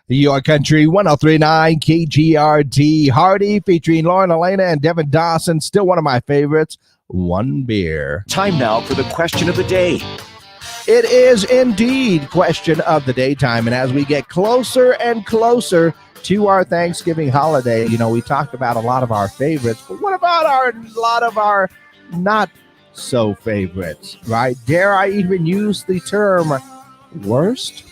Your Country 1039 KGRT. Hardy featuring Lauren Elena and Devin Dawson. Still one of my favorites. One beer. Time now for the question of the day. It is indeed question of the day time. And as we get closer and closer to our Thanksgiving holiday, we talked about a lot of our favorites, but what about a lot of our not so favorites, right? Dare I even use the term worst?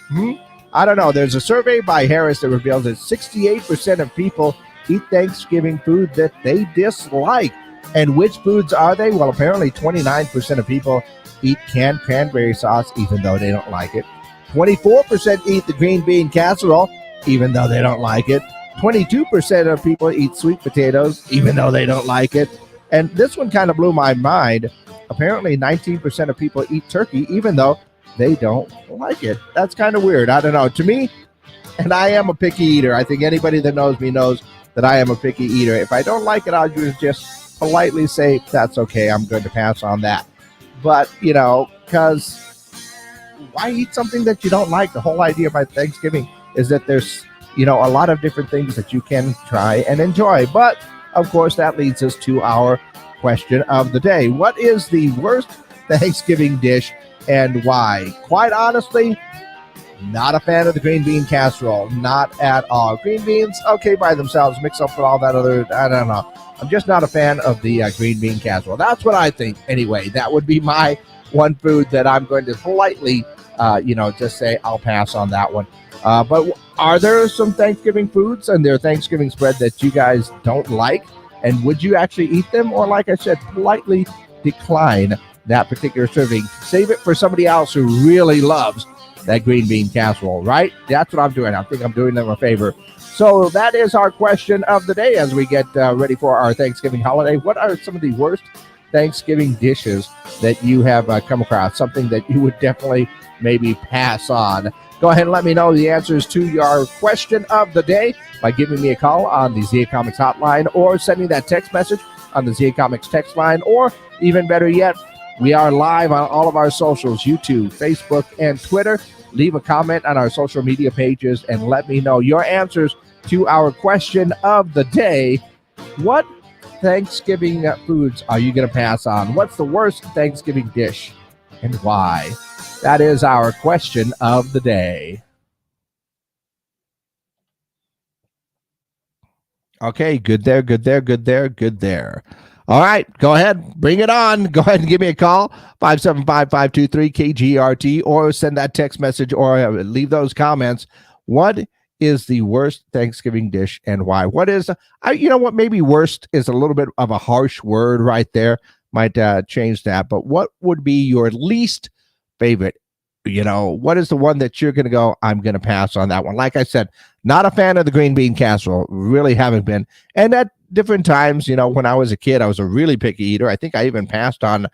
I don't know. There's a survey by Harris that reveals that 68% of people eat Thanksgiving food that they dislike. And which foods are they? Well, apparently 29% of people eat canned cranberry sauce, even though they don't like it. 24% eat the green bean casserole, even though they don't like it. 22% of people eat sweet potatoes, even though they don't like it. And this one kind of blew my mind. Apparently 19% of people eat turkey, even though they don't like it. That's kind of weird. I don't know. To me, and I am a picky eater. I think anybody that knows me knows that I am a picky eater. If I don't like it, I'll just politely say, that's okay. I'm going to pass on that. But, because why eat something that you don't like? The whole idea about Thanksgiving is that there's, a lot of different things that you can try and enjoy. But, of course, that leads us to our question of the day. What is the worst Thanksgiving dish and why? Quite honestly, not a fan of the green bean casserole. Not at all. Green beans, okay by themselves. Mix up with all that other, I don't know. I'm just not a fan of the green bean casserole. That's what I think. Anyway, that would be my one food that I'm going to politely, just say I'll pass on that one. But are there some Thanksgiving foods and their Thanksgiving spread that you guys don't like? And would you actually eat them? Or like I said, politely decline that particular serving. Save it for somebody else who really loves that green bean casserole, right? That's what I'm doing. I think I'm doing them a favor. So that is our question of the day as we get ready for our Thanksgiving holiday. What are some of the worst Thanksgiving dishes that you have come across? Something that you would definitely maybe pass on. Go ahead and let me know the answers to your question of the day by giving me a call on the ZA Comics hotline or sending that text message on the ZA Comics text line, or even better yet, we are live on all of our socials, YouTube, Facebook, and Twitter. Leave a comment on our social media pages and let me know your answers to our question of the day. What Thanksgiving foods are you going to pass on? What's the worst Thanksgiving dish and why? That is our question of the day. Okay, good there. All right, go ahead, bring it on. Go ahead and give me a call, 575-523-KGRT, or send that text message or leave those comments. What is the worst Thanksgiving dish and why? What is, maybe worst is a little bit of a harsh word right there. Might change that, but what would be your least favorite? What is the one that you're going to go, I'm going to pass on that one? Like I said, not a fan of the green bean casserole. Really haven't been. And at different times, when I was a kid, I was a really picky eater. I think I even passed on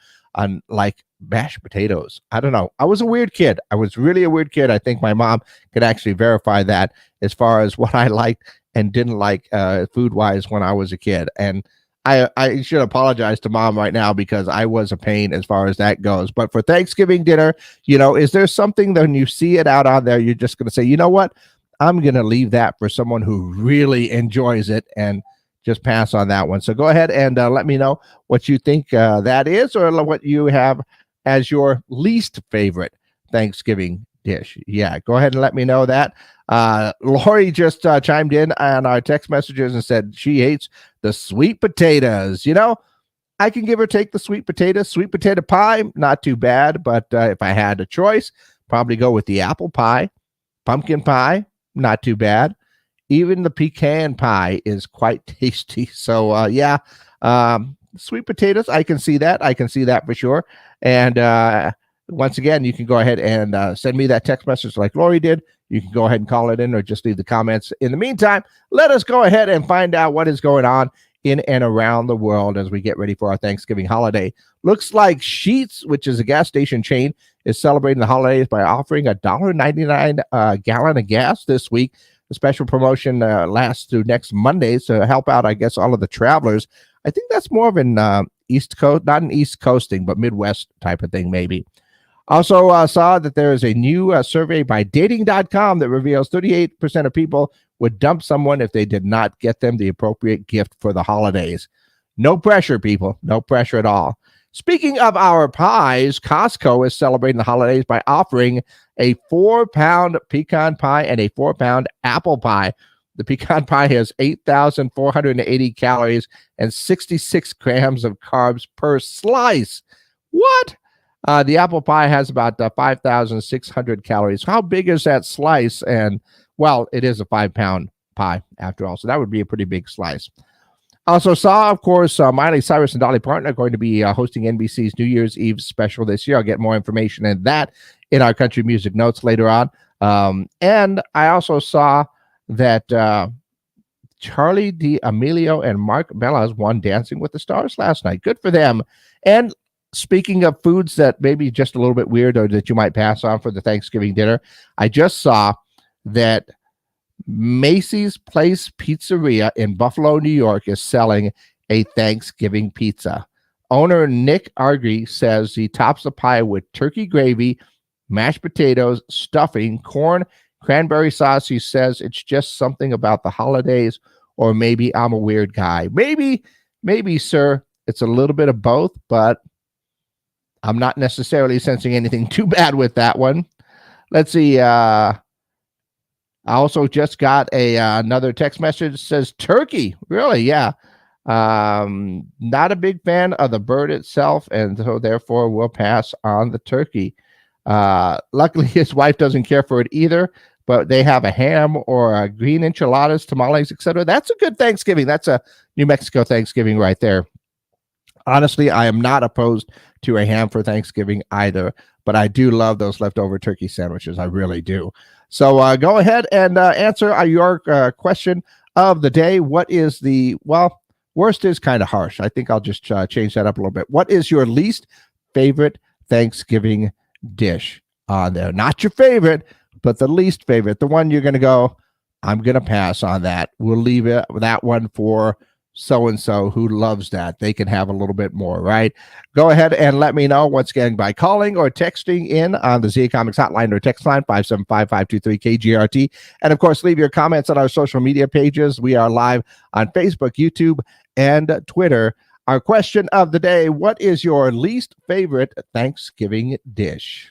like mashed potatoes. I don't know. I was a weird kid. I was really a weird kid. I think my mom could actually verify that as far as what I liked and didn't like food-wise when I was a kid. And I should apologize to Mom right now because I was a pain as far as that goes. But for Thanksgiving dinner, is there something that when you see it out on there, you're just going to say, you know what? I'm going to leave that for someone who really enjoys it and just pass on that one. So go ahead and let me know what you think that is, or what you have as your least favorite Thanksgiving dish. Yeah, go ahead and let me know that. Lori just chimed in on our text messages and said she hates the sweet potatoes. I can give or take the sweet potatoes. Sweet potato pie, not too bad, but if I had a choice, probably go with the apple pie. Pumpkin pie, not too bad. Even the pecan pie is quite tasty. So sweet potatoes, I can see that. I can see that for sure. And once again, you can go ahead and send me that text message like Lori did. You can go ahead and call it in or just leave the comments. In the meantime, let us go ahead and find out what is going on in and around the world as we get ready for our Thanksgiving holiday. Looks like Sheetz, which is a gas station chain, is celebrating the holidays by offering a $1.99 gallon of gas this week. The special promotion lasts through next Monday to help out, I guess, all of the travelers. I think that's more of an East Coast, not an East Coasting, but Midwest type of thing, maybe. Also saw that there is a new survey by dating.com that reveals 38% of people would dump someone if they did not get them the appropriate gift for the holidays. No pressure, people. No pressure at all. Speaking of our pies, Costco is celebrating the holidays by offering a 4-pound pecan pie and a 4-pound apple pie. The pecan pie has 8,480 calories and 66 grams of carbs per slice. What? The apple pie has about 5,600 calories. How big is that slice? And, well, it is a 5-pound pie after all, so that would be a pretty big slice. Also saw, of course, Miley Cyrus and Dolly Parton are going to be hosting NBC's New Year's Eve special this year. I'll get more information on that in our country music notes later on. And I also saw that Charlie D'Amelio and Mark Bellas won Dancing with the Stars last night. Good for them. And speaking of foods that maybe just a little bit weird or that you might pass on for the Thanksgiving dinner, I just saw that Macy's Place Pizzeria in Buffalo, New York is selling a Thanksgiving pizza. Owner Nick Argy says he tops the pie with turkey gravy, mashed potatoes, stuffing, corn, cranberry sauce. He says it's just something about the holidays, or maybe I'm a weird guy. Maybe, sir, it's a little bit of both, but I'm not necessarily sensing anything too bad with that one. Let's see. I also just got another text message that says turkey. Really? Yeah. Not a big fan of the bird itself, and so therefore we'll pass on the turkey. Luckily, his wife doesn't care for it either, but they have a ham or a green enchiladas, tamales, etc. That's a good Thanksgiving. That's a New Mexico Thanksgiving right there. Honestly, I am not opposed to a ham for Thanksgiving either, but I do love those leftover turkey sandwiches. I really do. So go ahead and answer your question of the day. What is the, well, worst is kind of harsh. I think I'll just change that up a little bit. What is your least favorite Thanksgiving dish on there? Not your favorite, but the least favorite, the one you're going to go, I'm going to pass on that. We'll leave that one for so-and-so who loves that. They can have a little bit more, right? Go ahead and let me know once again by calling or texting in on the ZA Comics hotline or text line 575-523-KGRT. And of course, leave your comments on our social media pages. We are live on Facebook, YouTube, and Twitter. Our question of the day: what is your least favorite Thanksgiving dish?